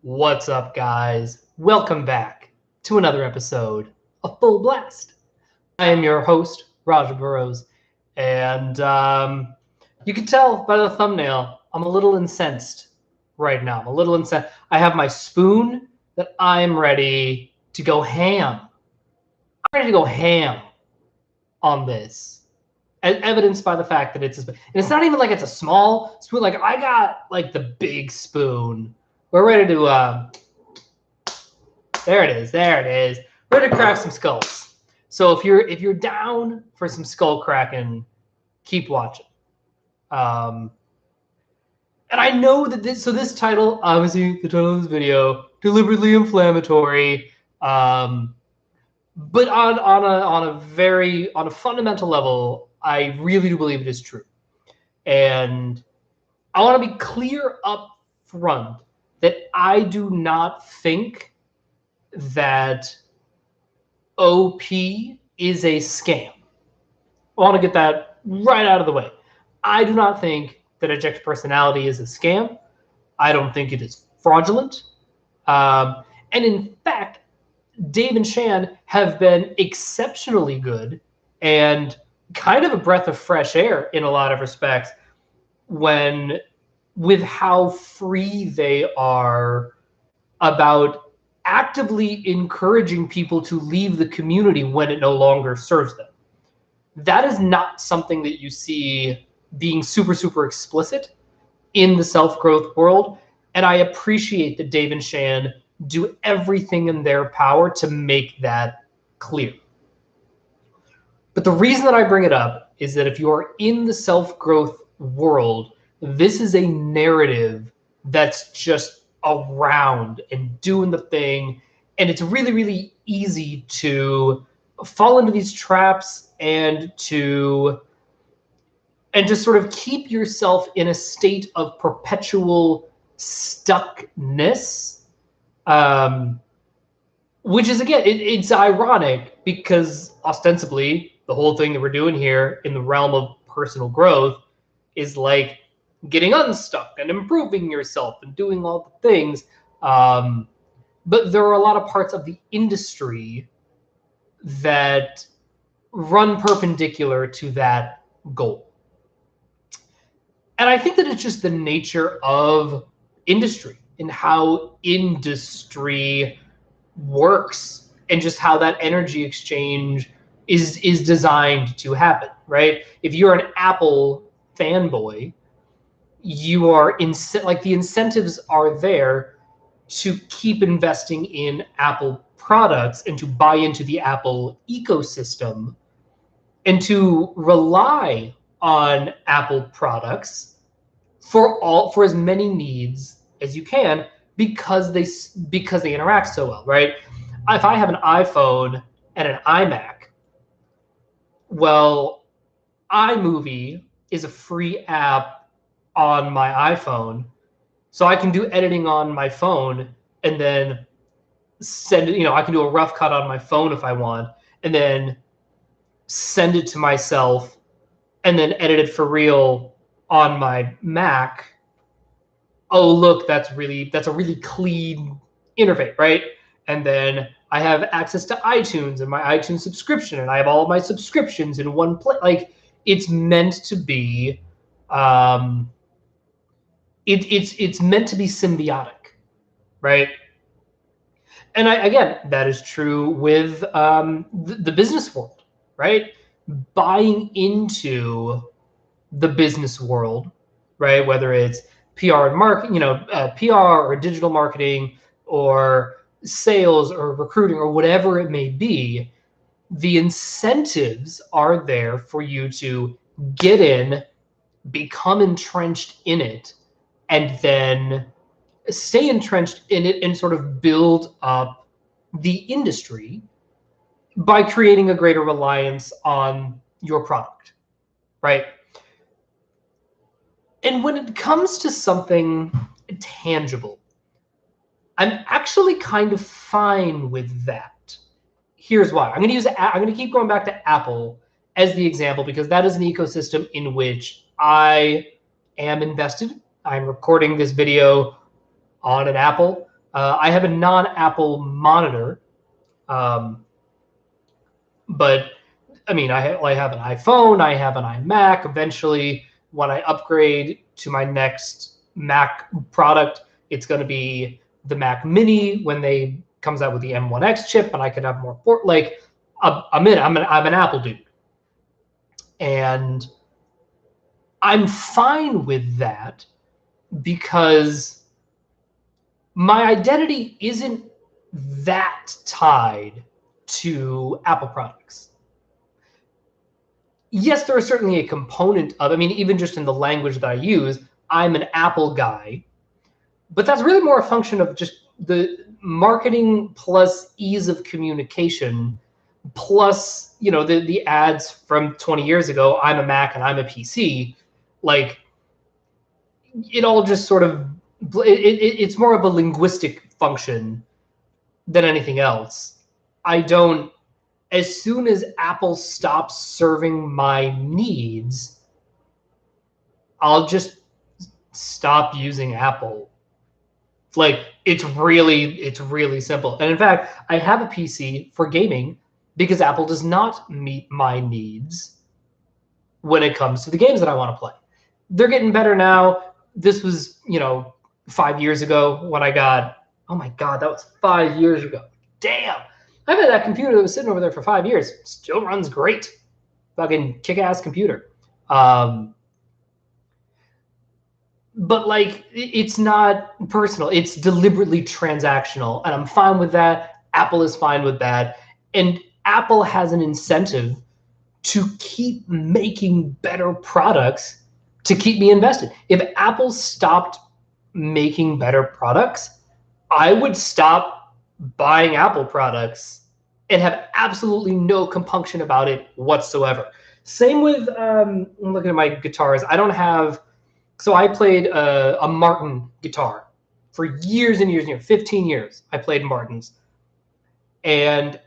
What's up, guys? Welcome back to another episode of Full Blast. I am your host, Raja Burrows, and you can tell by the thumbnail, I'm a little incensed right now. I'm a little incensed. I have my spoon that I'm ready to go ham. I'm ready to go ham on this, as evidenced by the fact that and it's not even like it's a small spoon. Like I got like the big spoon. We're ready to There it is. There it is. Ready to crack some skulls. So if you're down for some skull cracking, keep watching. And I know that this title, obviously the title of this video, deliberately inflammatory. But on a fundamental level, I really do believe it is true. And I want to be clear up front that I do not think that OP is a scam. I want to get that right out of the way. I do not think that Eject Personality is a scam. I don't think it is fraudulent. And in fact, Dave and Shan have been exceptionally good and kind of a breath of fresh air in a lot of respects with how free they are about actively encouraging people to leave the community when it no longer serves them. That is not something that you see being super, super explicit in the self-growth world. And I appreciate that Dave and Shan do everything in their power to make that clear. But the reason that I bring it up is that if you are in the self-growth world, this is a narrative that's just around and doing the thing, and it's really, really easy to fall into these traps and to sort of keep yourself in a state of perpetual stuckness, which is, again, it's ironic because ostensibly the whole thing that we're doing here in the realm of personal growth is like getting unstuck and improving yourself and doing all the things. But there are a lot of parts of the industry that run perpendicular to that goal. And I think that it's just the nature of industry and how industry works and just how that energy exchange is designed to happen, right? If you're an Apple fanboy, you are like the incentives are there to keep investing in Apple products and to buy into the Apple ecosystem and to rely on Apple products for as many needs as you can because they interact so well, right? If I have an iPhone and an iMac, well, iMovie is a free app on my iPhone, so I can do editing on my phone and then send it. I can do a rough cut on my phone if I want, and then send it to myself, and then edit it for real on my Mac. Oh, look, that's a really clean interface, right? And then I have access to iTunes and my iTunes subscription, and I have all of my subscriptions in one place. Like, it's meant to be. It's meant to be symbiotic, right? And again, that is true with the business world, right? Buying into the business world, right? Whether it's PR and marketing, PR or digital marketing or sales or recruiting or whatever it may be, the incentives are there for you to get in, become entrenched in it, and then stay entrenched in it and sort of build up the industry by creating a greater reliance on your product, right? And when it comes to something tangible, I'm actually kind of fine with that. Here's why. I'm going to keep going back to Apple as the example because that is an ecosystem in which I am invested. I'm recording this video on an Apple I have a non-Apple monitor, but I mean, I have an iPhone, I have an iMac. Eventually, when I upgrade to my next Mac product, it's going to be the Mac Mini when they comes out with the M1X chip, and I could have more port. Like, I'm an Apple dude, and I'm fine with that because my identity isn't that tied to Apple products. Yes, there is certainly a component of, I mean, even just in the language that I use, I'm an Apple guy, but that's really more a function of just the marketing plus ease of communication, plus, you know, the ads from 20 years ago, I'm a Mac and I'm a PC. Like, it all just sort of, it's more of a linguistic function than anything else. I don't, as soon as Apple stops serving my needs, I'll just stop using Apple. Like, it's really simple. And in fact, I have a PC for gaming because Apple does not meet my needs when it comes to the games that I want to play. They're getting better now. This was, 5 years ago when I got, oh my God, that was 5 years ago. Damn. I've had that computer that was sitting over there for 5 years. Still runs great. Fucking kick-ass computer. But like, it's not personal. It's deliberately transactional, and I'm fine with that. Apple is fine with that. And Apple has an incentive to keep making better products to keep me invested. If Apple stopped making better products, I would stop buying Apple products and have absolutely no compunction about it whatsoever. Same with, I'm looking at my guitars. I don't have, so I played a Martin guitar for years and years and years, 15 years. I played Martins. And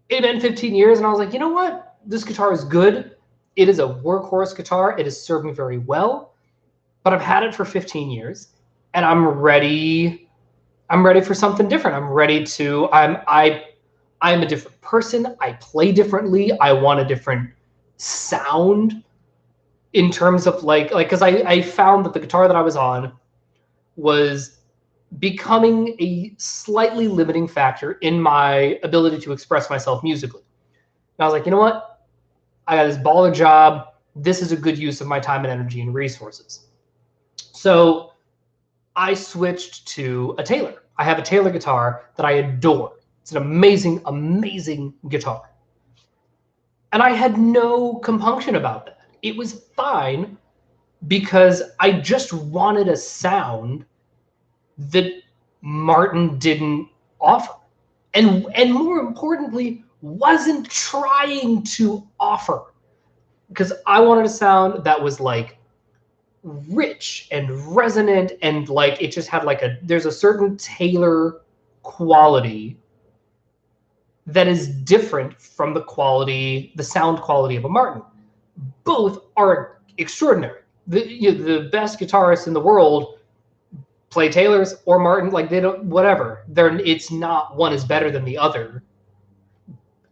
it had been 15 years, and I was like, you know what? This guitar is good. It is a workhorse guitar. It has served me very well. But I've had it for 15 years, and I'm ready for something different. I'm ready to, I'm a different person. I play differently. I want a different sound in terms of like, because I found that the guitar that I was on was becoming a slightly limiting factor in my ability to express myself musically. And I was like, you know what? I got this baller job. This is a good use of my time and energy and resources. So I switched to a Taylor. I have a Taylor guitar that I adore. It's an amazing, amazing guitar. And I had no compunction about that. It was fine because I just wanted a sound that Martin didn't offer. And more importantly, wasn't trying to offer. Because I wanted a sound that was like rich and resonant, and like it just had like there's a certain Taylor quality that is different from the sound quality of a Martin. Both are extraordinary. The best guitarists in the world play Taylors or Martin, like they don't, whatever. It's not one is better than the other.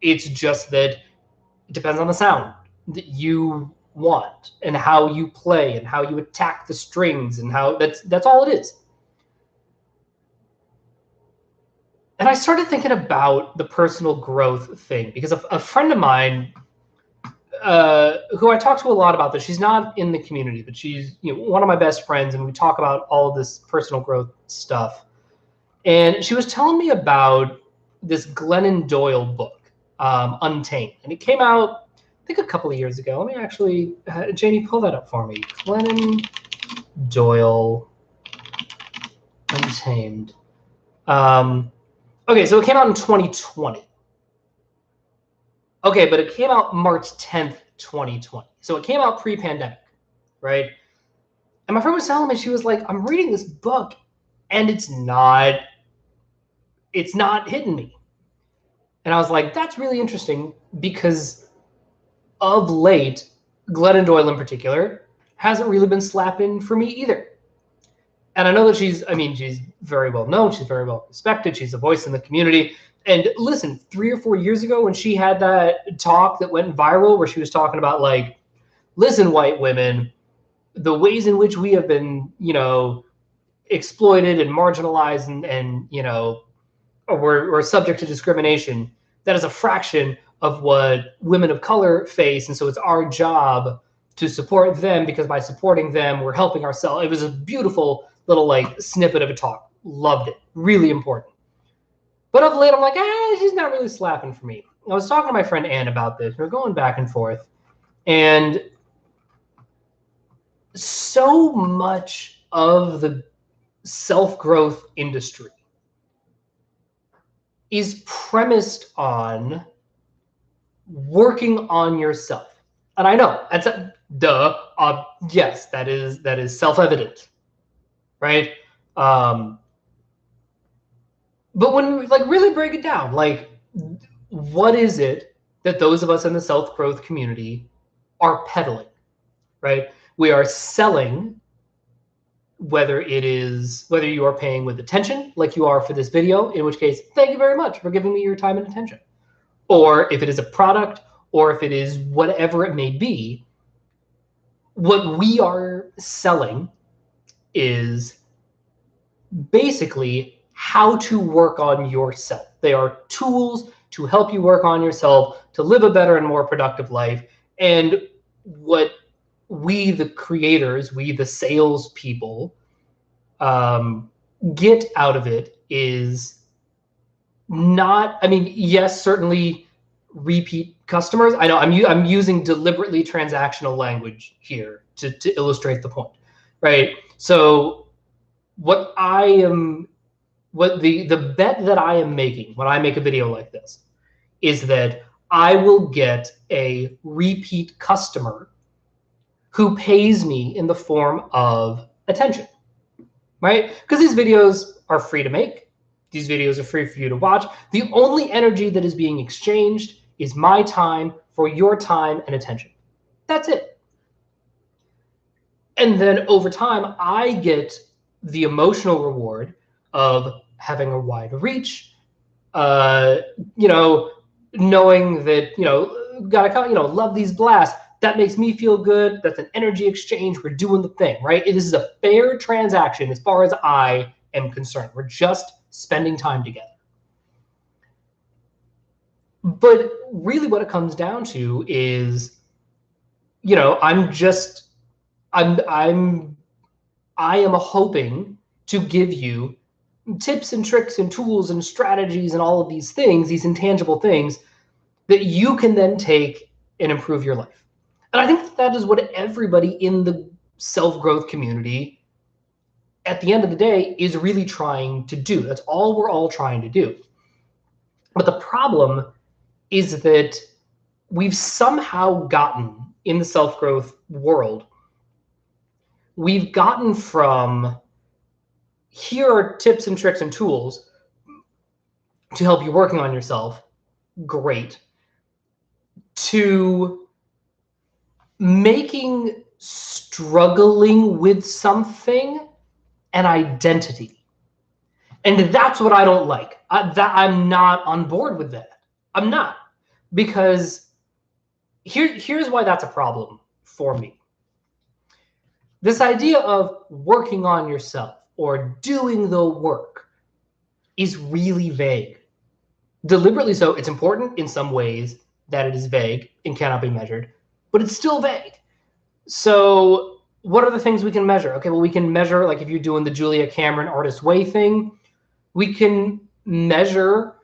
It's just that it depends on the sound that you want and how you play and how you attack the strings and how that's all it is. And I started thinking about the personal growth thing because a friend of mine who I talk to a lot about this, she's not in the community, but she's one of my best friends, and we talk about all of this personal growth stuff. And she was telling me about this Glennon Doyle book, Untamed, and it came out, I think, a couple of years ago. Let me actually, Janie, pull that up for me. Glennon Doyle, Untamed. Okay, so it came out in 2020. Okay, but it came out March 10th, 2020. So it came out pre-pandemic, right? And my friend was telling me, she was like, I'm reading this book and it's not hitting me. And I was like, that's really interesting because of late, Glennon Doyle in particular hasn't really been slapping for me either. And I know that she's very well known. She's very well respected. She's a voice in the community. And listen, 3 or 4 years ago when she had that talk that went viral where she was talking about like, listen, white women, the ways in which we have been, exploited and marginalized and we're subject to discrimination, that is a fraction of what women of color face. And so it's our job to support them because by supporting them, we're helping ourselves. It was a beautiful little like snippet of a talk. Loved it. Really important. But of late, I'm like, she's not really slapping for me. I was talking to my friend Ann about this. We're going back and forth. And so much of the self-growth industry is premised on working on yourself. And I know that's a duh. Yes, that is self-evident, right? But when we like really break it down, like what is it that those of us in the self-growth community are peddling, right? We are selling, whether you are paying with attention, like you are for this video, in which case, thank you very much for giving me your time and attention. Or if it is a product, or if it is whatever it may be, what we are selling is basically how to work on yourself. They are tools to help you work on yourself, to live a better and more productive life. And what we, the creators, we, the salespeople, get out of it is not, yes, certainly repeat customers. I know I'm using deliberately transactional language here to illustrate the point, right? So the bet that I am making when I make a video like this is that I will get a repeat customer who pays me in the form of attention, right? Because these videos are free to make. These videos are free for you to watch. The only energy that is being exchanged is my time for your time and attention. That's it. And then over time, I get the emotional reward of having a wide reach, knowing that, love these blasts. That makes me feel good. That's an energy exchange. We're doing the thing, right? This is a fair transaction as far as I am concerned. We're just spending time together. But really what it comes down to is, I am hoping to give you tips and tricks and tools and strategies and all of these things, these intangible things that you can then take and improve your life. And I think that is what everybody in the self-growth community at the end of the day is really trying to do. That's all we're all trying to do. But the problem is that we've somehow gotten in the self-growth world, we've gotten from here are tips and tricks and tools to help you working on yourself, great, to making struggling with something an identity. And that's what I don't like. I'm not on board with that. I'm not. Because here's why that's a problem for me. This idea of working on yourself or doing the work is really vague. Deliberately so. It's important in some ways that it is vague and cannot be measured, but it's still vague. So what are the things we can measure? Okay, well, we can measure, like if you're doing the Julia Cameron Artist Way thing, we can measure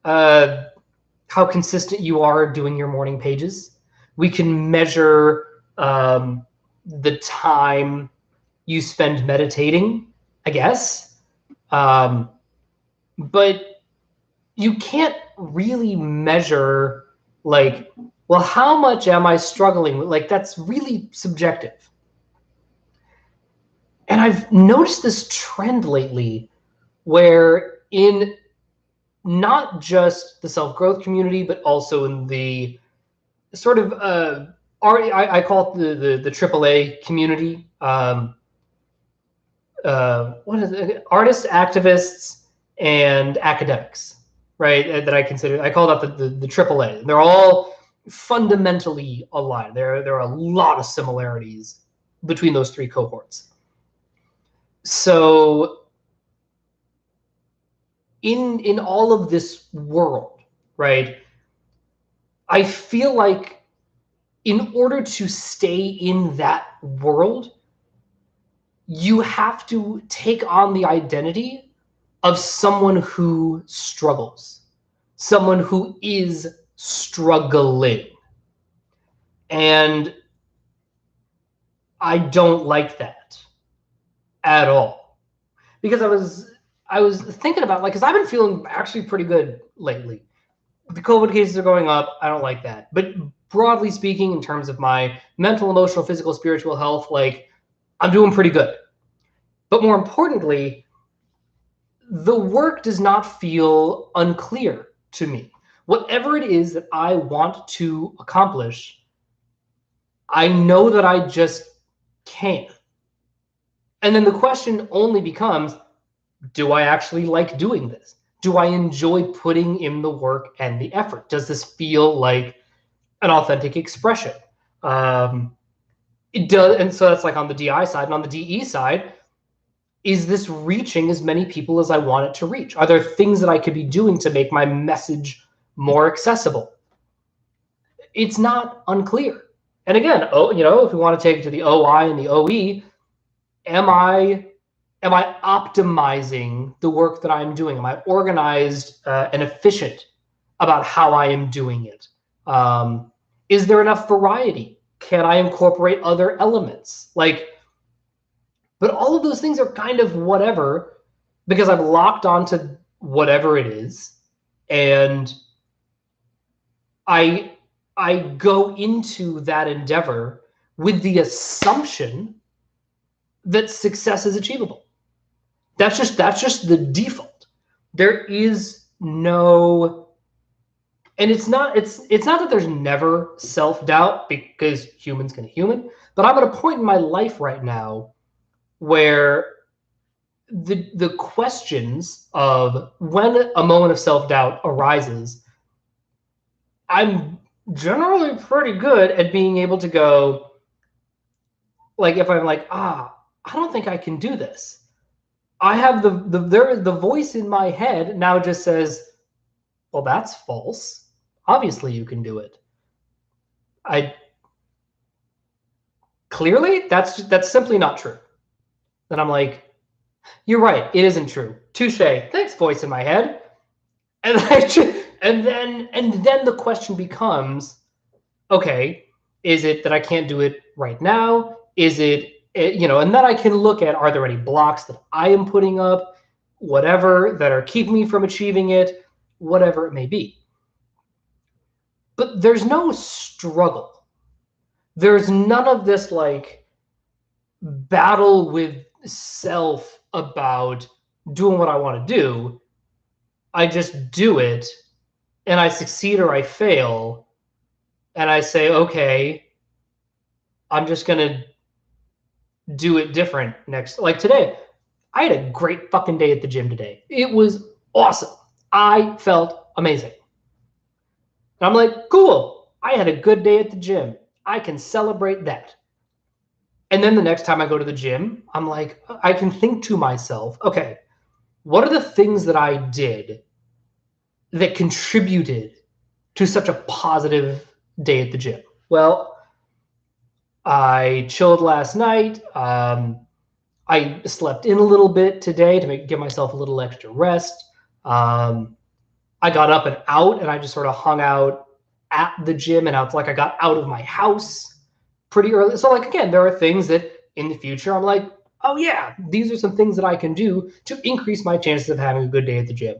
how consistent you are doing your morning pages. We can measure the time you spend meditating, I guess. But you can't really measure, like, well, how much am I struggling with? Like, that's really subjective. And I've noticed this trend lately where in not just the self-growth community, but also in the sort of, I call it the AAA community. what is it? Artists, activists, and academics, right? That I call that the AAA. They're all fundamentally aligned. There are a lot of similarities between those three cohorts. So in all of this world, right, I feel like in order to stay in that world, you have to take on the identity of someone who struggles, someone who is struggling. And I don't like that at all. Because I was thinking about, like, because I've been feeling actually pretty good lately. The COVID cases are going up. I don't like that. But broadly speaking, in terms of my mental, emotional, physical, spiritual health, like, I'm doing pretty good. But more importantly, the work does not feel unclear to me. Whatever it is that I want to accomplish, I know that I just can't. And then the question only becomes, do I actually like doing this? Do I enjoy putting in the work and the effort? Does this feel like an authentic expression? It does, and so that's like on the DI side. And on the DE side, is this reaching as many people as I want it to reach? Are there things that I could be doing to make my message more accessible? It's not unclear. And again, if we want to take it to the OI and the OE, am I optimizing the work that I'm doing? Am I organized and efficient about how I am doing it? Is there enough variety? Can I incorporate other elements? But all of those things are kind of whatever, because I've locked onto whatever it is, and I go into that endeavor with the assumption that success is achievable. That's just the default. There is no, and it's not that there's never self-doubt, because humans can human, but I'm at a point in my life right now where the questions of when a moment of self-doubt arises, I'm generally pretty good at being able to go, like, if I'm like, I don't think I can do this, I have the voice in my head now just says, well, that's false. Obviously you can do it. Clearly that's simply not true. Then I'm like, you're right, it isn't true. Touche. Thanks, voice in my head. And then the question becomes, okay, is it that I can't do it right now? Is it, and then I can look at, are there any blocks that I am putting up, whatever, that are keeping me from achieving it, whatever it may be. But there's no struggle. There's none of this like battle with self about doing what I want to do. I just do it, and I succeed or I fail, and I say, okay, I'm just gonna do it different next. Like today, I had a great fucking day at the gym today. It was awesome. I felt amazing. And I'm like, cool, I had a good day at the gym. I can celebrate that. And then the next time I go to the gym, I'm like, I can think to myself, okay, what are the things that I did that contributed to such a positive day at the gym? Well, I chilled last night. I slept in a little bit today to give myself a little extra rest. I got up and out, and I just sort of hung out at the gym, and I was like, I got out of my house pretty early. So like, again, there are things that in the future I'm like, oh yeah, these are some things that I can do to increase my chances of having a good day at the gym.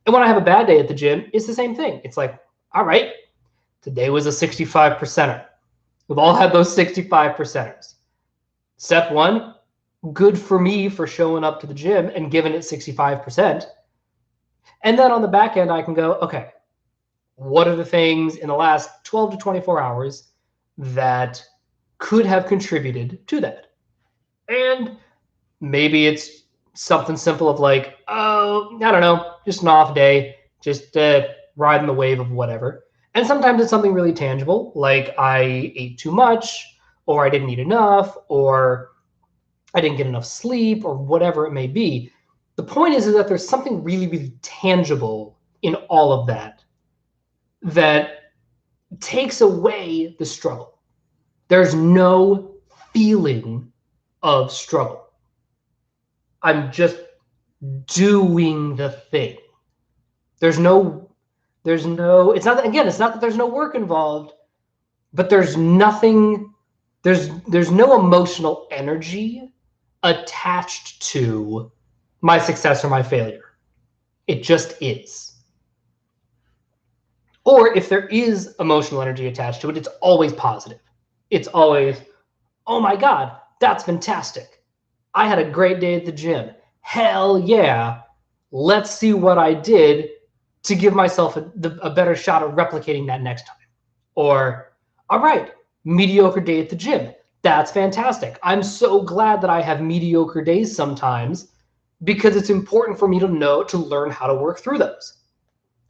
And when I have a bad day at the gym, it's the same thing. It's like, all right, today was a 65%er. We've all had those 65%ers. Step one, good for me for showing up to the gym and giving it 65%. And then on the back end, I can go, okay, what are the things in the last 12 to 24 hours that could have contributed to that? And Maybe it's something simple of like, oh, I don't know, just an off day, just riding the wave of whatever. And sometimes it's something really tangible, like I ate too much, or I didn't eat enough, or I didn't get enough sleep, or whatever it may be. The point is that there's something really, really tangible in all of that that takes away the struggle. There's no feeling of struggle. I'm just doing the thing. It's not that there's no work involved, but there's nothing, there's no emotional energy attached to my success or my failure. It just is. Or if there is emotional energy attached to it, it's always positive. It's always, oh my God, that's fantastic. I had a great day at the gym. Hell yeah. Let's see what I did to give myself a better shot of replicating that next time. Or, all right, mediocre day at the gym. That's fantastic. I'm so glad that I have mediocre days sometimes because it's important for me to learn how to work through those.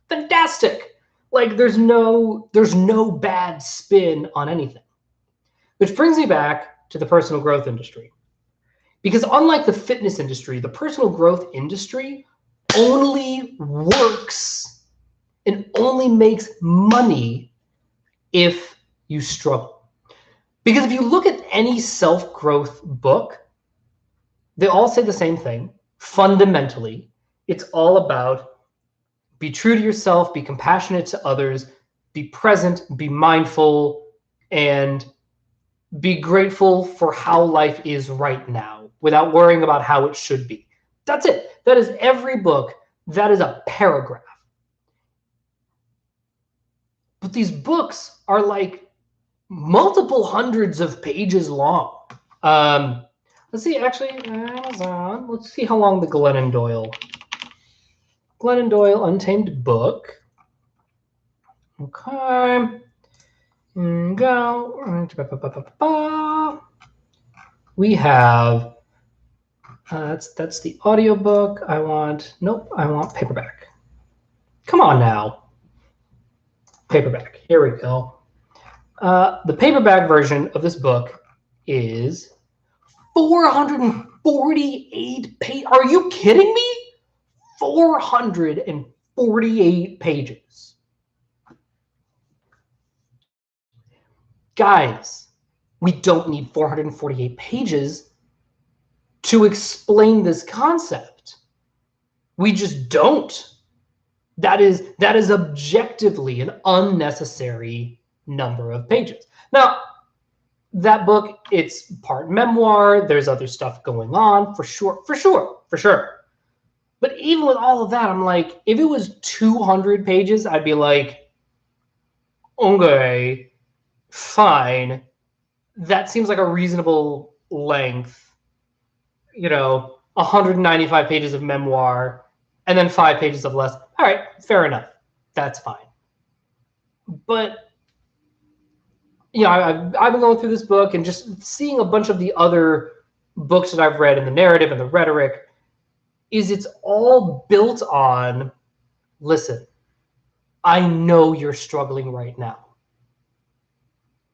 Fantastic. Like there's no bad spin on anything. Which brings me back to the personal growth industry. Because unlike the fitness industry, the personal growth industry only works and only makes money if you struggle. Because if you look at any self-growth book, they all say the same thing. Fundamentally, it's all about be true to yourself, be compassionate to others, be present, be mindful, and be grateful for how life is right now without worrying about how it should be. That's it. That is every book. That is a paragraph. But these books are like multiple hundreds of pages long. Let's see, actually, Amazon. Let's see how long the Glennon Doyle Untamed book. Okay. Go. We have that's the audiobook. I want paperback. Come on now. Paperback. Here we go. The paperback version of this book is 448 pages. Are you kidding me? 448 pages. Guys, we don't need 448 pages to explain this concept. We just don't. That is objectively an unnecessary number of pages. Now, that book, it's part memoir. There's other stuff going on, for sure. But even with all of that, I'm like, if it was 200 pages, I'd be like, okay, fine. That seems like a reasonable length. 195 pages of memoir and then 5 pages of less. All right, fair enough. That's fine. But I've been going through this book and just seeing a bunch of the other books that I've read in the narrative and the rhetoric is it's all built on, listen, I know you're struggling right now.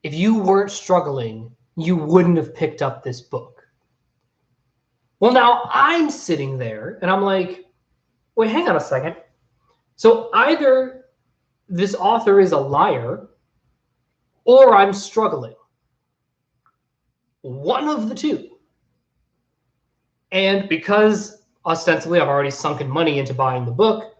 If you weren't struggling, you wouldn't have picked up this book. Well, now I'm sitting there and I'm like, wait, hang on a second. So either this author is a liar or I'm struggling. One of the two. And because ostensibly I've already sunken money into buying the book,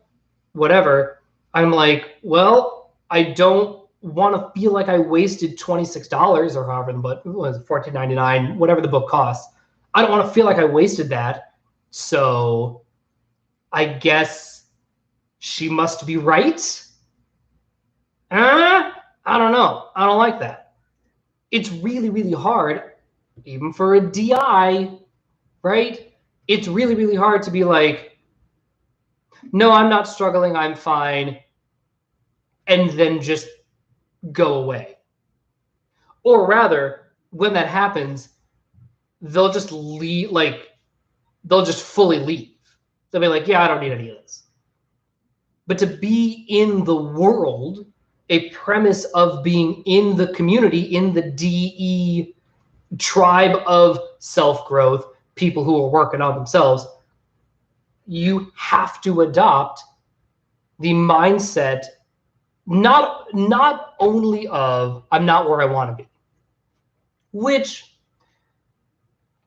whatever, I'm like, well, I don't want to feel like I wasted $26 or however, but it was $14.99, whatever the book costs. I don't want to feel like I wasted that. So I guess she must be right. I don't know. I don't like that. It's really, really hard, even for a DI, right? It's really, really hard to be like, no, I'm not struggling, I'm fine, and then just go away. Or rather, when that happens, they'll just leave, like, they'll just fully leave. They'll be like, yeah, I don't need any of this. But to be in the world, a premise of being in the community, in the DE tribe of self-growth, people who are working on themselves, you have to adopt the mindset not only of I'm not where I want to be, which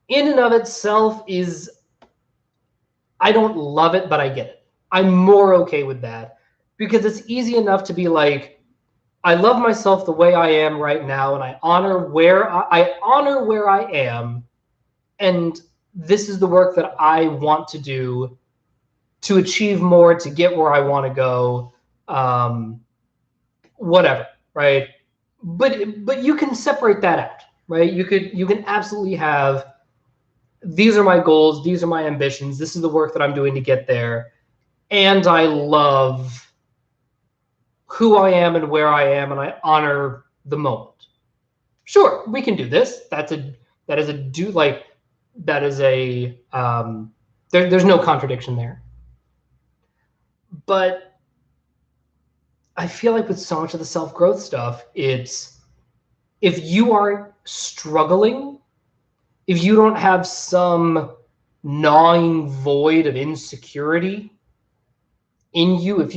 in and of itself is, I don't love it, but I get it. I'm more okay with that because it's easy enough to be like, I love myself the way I am right now, and I honor where I am, and this is the work that I want to do to achieve more, to get where I want to go, whatever, right? But you can separate that out, right? You can absolutely have, these are my goals, these are my ambitions, this is the work that I'm doing to get there, and I love who I am and where I am, and I honor the moment. Sure, we can do this. There's no contradiction there. But I feel like with so much of the self-growth stuff, it's, if you are struggling, if you don't have some gnawing void of insecurity in you, if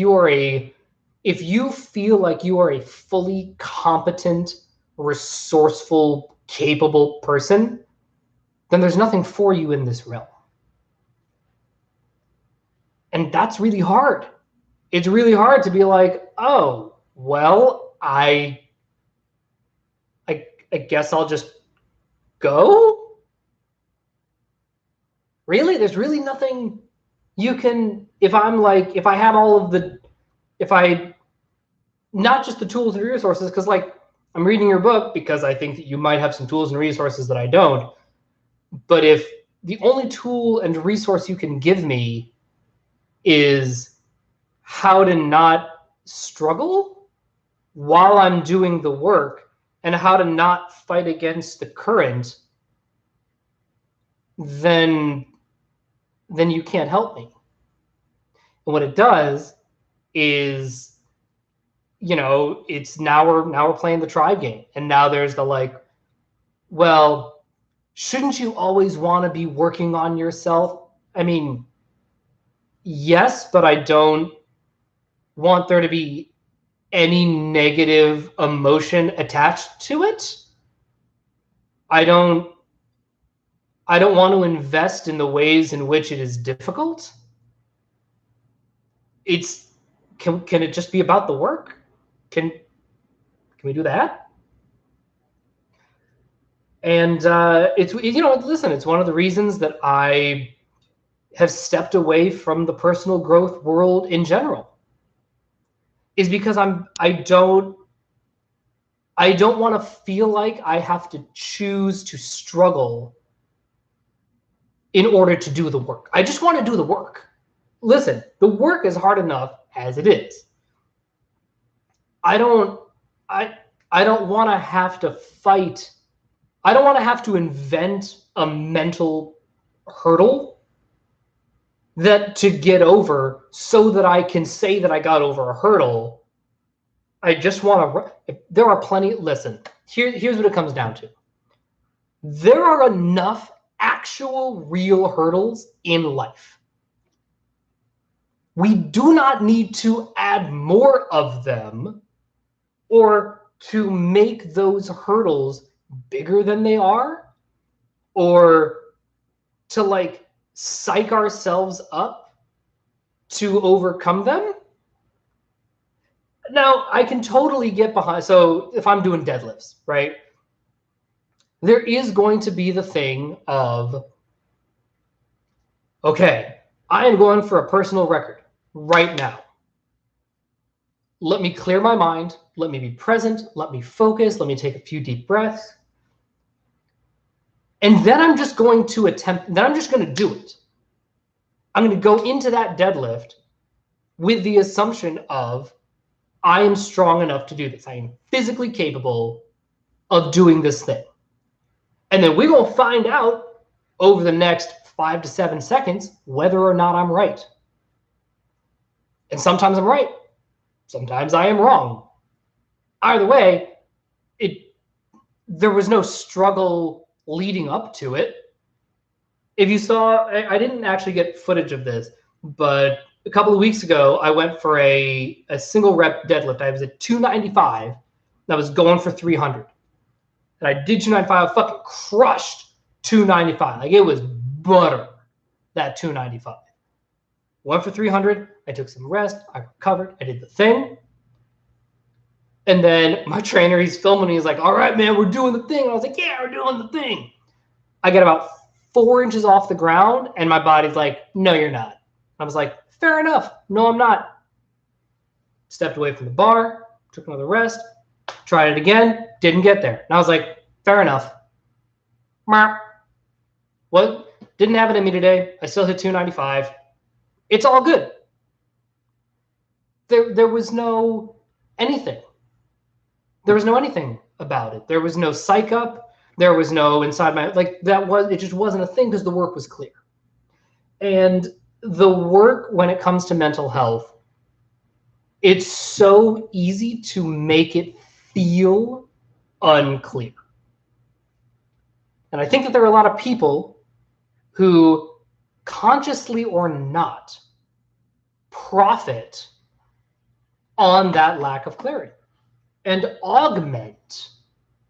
you feel like you are a fully competent, resourceful, capable person, then there's nothing for you in this realm. And that's really hard. It's really hard to be like, oh, well, I guess I'll just go? Really? There's really nothing you can, if I have all of the, not just the tools and resources, because like, I'm reading your book because I think that you might have some tools and resources that I don't. But if the only tool and resource you can give me is how to not struggle while I'm doing the work and how to not fight against the current, then you can't help me. And what it does is, it's now we're playing the tribe game. And now there's the like, well, shouldn't you always want to be working on yourself? I mean, yes, but I don't want there to be any negative emotion attached to it. I don't want to invest in the ways in which it is difficult. Can it just be about the work? Can we do that? And listen, it's one of the reasons that I have stepped away from the personal growth world in general, is because I don't want to feel like I have to choose to struggle in order to do the work. I just want to do the work. Listen, the work is hard enough as it is. I don't want to have to fight. I don't want to have to invent a mental hurdle that to get over so that I can say that I got over a hurdle. I just want to, there are plenty, listen, here's what it comes down to. There are enough actual real hurdles in life. We do not need to add more of them or to make those hurdles bigger than they are, or to like psych ourselves up to overcome them. Now, I can totally get behind, so if I'm doing deadlifts, right, there is going to be the thing of, okay, I am going for a personal record right now. Let me clear my mind. Let me be present. Let me focus. Let me take a few deep breaths. And then I'm just going to attempt, then I'm just going to do it. I'm going to go into that deadlift with the assumption of, I am strong enough to do this. I am physically capable of doing this thing. And then we will find out over the next 5 to 7 seconds whether or not I'm right. And sometimes I'm right. Sometimes I am wrong. Either way, there was no struggle leading up to it. If you saw, I didn't actually get footage of this, but a couple of weeks ago, I went for a single rep deadlift. I was at 295. I was going for 300. And I did 295. I fucking crushed 295. Like, it was butter, that 295. Went for 300. I took some rest. I recovered. I did the thing. And then my trainer, he's filming. He's like, all right, man, we're doing the thing. And I was like, yeah, we're doing the thing. I get about 4 inches off the ground, and my body's like, no, you're not. I was like, fair enough. No, I'm not. Stepped away from the bar, took another rest, tried it again, didn't get there. And I was like, fair enough. What? Didn't happen to me today. I still hit 295. It's all good. There was no anything. There was no anything about it. There was no psych up. There was no inside my, like, it just wasn't a thing because the work was clear. And the work, when it comes to mental health, it's so easy to make it feel unclear. And I think that there are a lot of people who, consciously or not, profit on that lack of clarity and augment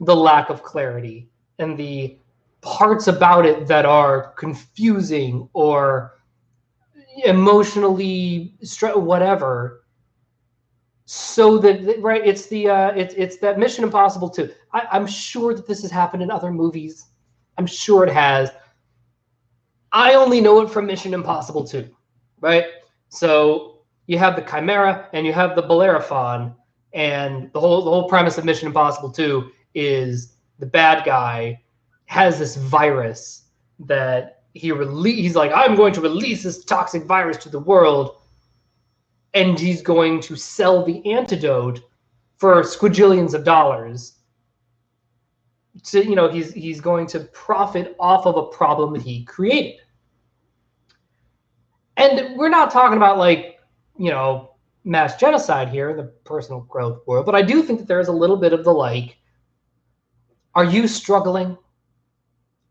the lack of clarity and the parts about it that are confusing or emotionally whatever, so that, right, it's that Mission Impossible 2. I'm sure that this has happened in other movies. I'm sure it has. I only know it from Mission Impossible 2, right? So you have the Chimera and you have the Bellerophon, and the whole premise of Mission Impossible 2 is the bad guy has this virus that he's like, I'm going to release this toxic virus to the world, and he's going to sell the antidote for squigillions of dollars. So, he's going to profit off of a problem that he created. And we're not talking about, like, mass genocide here in the personal growth world, but I do think that there's a little bit of the, like, are you struggling?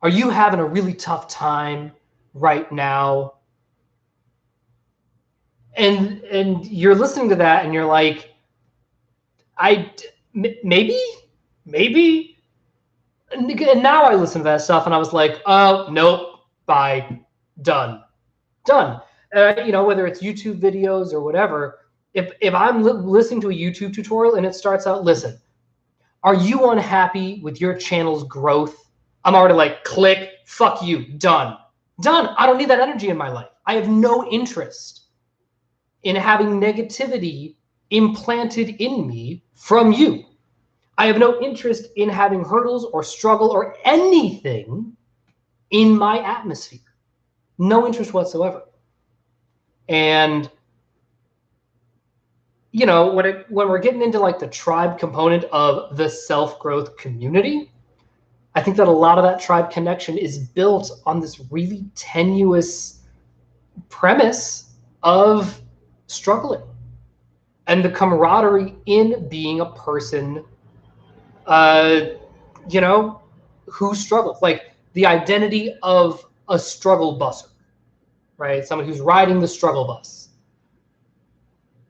Are you having a really tough time right now? And you're listening to that and you're like, maybe. And now I listen to that stuff and I was like, oh, nope, bye, done. Whether it's YouTube videos or whatever, if I'm listening to a YouTube tutorial and it starts out, listen, are you unhappy with your channel's growth? I'm already like, click, fuck you, done. I don't need that energy in my life. I have no interest in having negativity implanted in me from you. I have no interest in having hurdles or struggle or anything in my atmosphere. No interest whatsoever. And when we're getting into, like, the tribe component of the self-growth community, I think that a lot of that tribe connection is built on this really tenuous premise of struggling and the camaraderie in being a person, who struggles. Like, the identity of a struggle busser, right? Someone who's riding the struggle bus.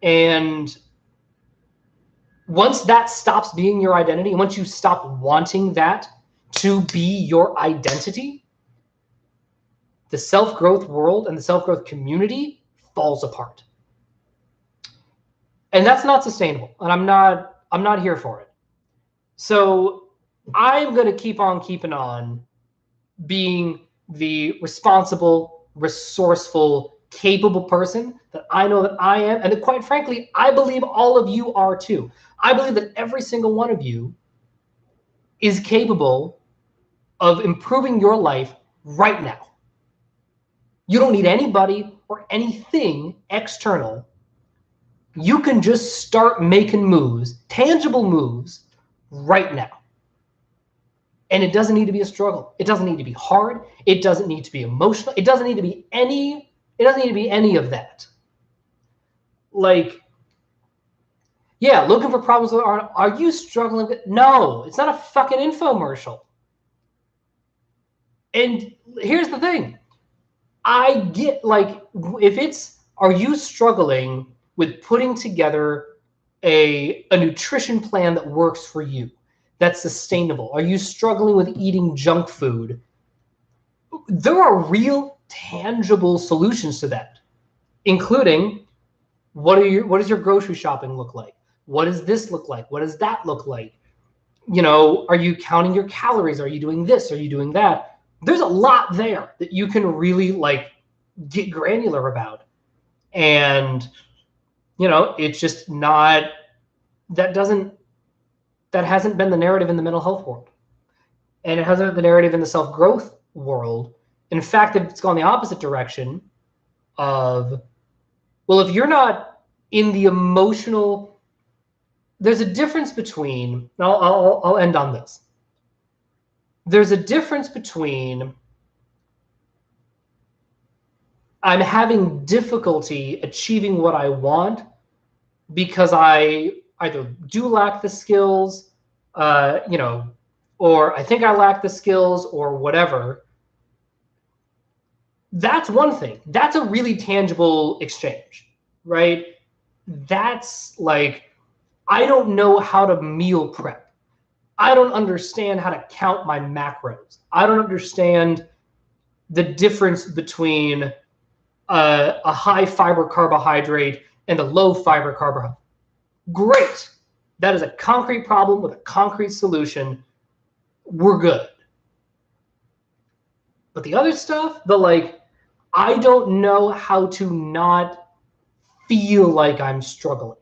And once that stops being your identity, once you stop wanting that to be your identity, the self-growth world and the self-growth community falls apart. And that's not sustainable. And I'm not here for it. So I'm going to keep on keeping on being the responsible, resourceful, capable person that I know that I am, and that, quite frankly, I believe all of you are too. I believe that every single one of you is capable of improving your life right now. You don't need anybody or anything external. You can just start making moves, tangible moves, right now. And it doesn't need to be a struggle. It doesn't need to be hard. It doesn't need to be emotional. It doesn't need to be any of that. Like, yeah, looking for problems with are you struggling? No, it's not a fucking infomercial. And here's the thing. I get, like, if it's, are you struggling with putting together a nutrition plan that works for you, that's sustainable? Are you struggling with eating junk food? There are real tangible solutions to that, including what does your grocery shopping look like? What does this look like? What does that look like? You know, are you counting your calories? Are you doing this? Are you doing that? There's a lot there that you can really, like, get granular about. And, you know, it's just not, that hasn't been the narrative in the mental health world. And it hasn't been the narrative in the self-growth world. In fact, it's gone the opposite direction of, well, if you're not in the emotional, there's a difference between, I'll end on this. There's a difference between I'm having difficulty achieving what I want because I either do lack the skills, you know, or I think I lack the skills or whatever. That's one thing. That's a really tangible exchange, right? That's like, I don't know how to meal prep. I don't understand how to count my macros. I don't understand the difference between a high fiber carbohydrate and a low fiber carbohydrate. Great. That is a concrete problem with a concrete solution. We're good. But the other stuff, the like, I don't know how to not feel like I'm struggling.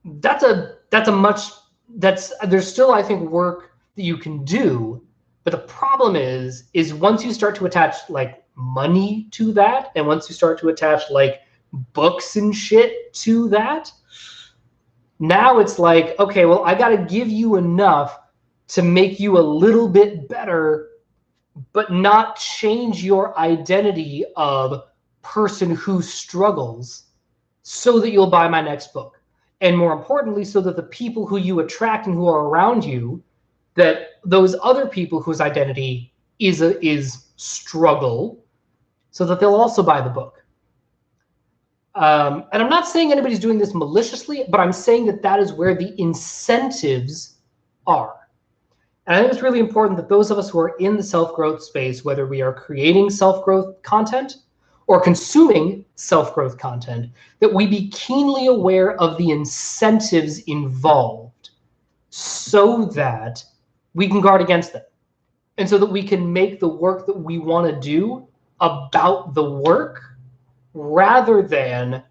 There's still, I think, work that you can do. But the problem is once you start to attach, like, money to that, and once you start to attach, like, books and shit to that, now it's like, okay, well, I got to give you enough to make you a little bit better, but not change your identity of person who struggles, so that you'll buy my next book. And more importantly, so that the people who you attract and who are around you, that those other people whose identity is struggle, so that they'll also buy the book. And I'm not saying anybody's doing this maliciously, but I'm saying that is where the incentives are. And I think it's really important that those of us who are in the self-growth space, whether we are creating self-growth content or consuming self-growth content, that we be keenly aware of the incentives involved so that we can guard against them. And so that we can make the work that we want to do about the work, rather than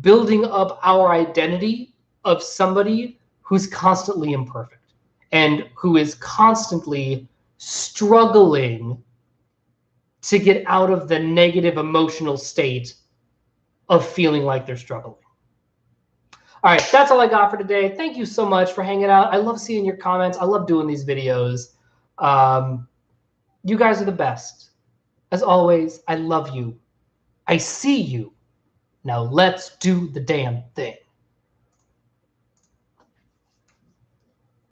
building up our identity of somebody who's constantly imperfect and who is constantly struggling to get out of the negative emotional state of feeling like they're struggling. All right, that's all I got for today. Thank you so much for hanging out. I love seeing your comments. I love doing these videos. You guys are the best. As always, I love you. I see you. Now let's do the damn thing.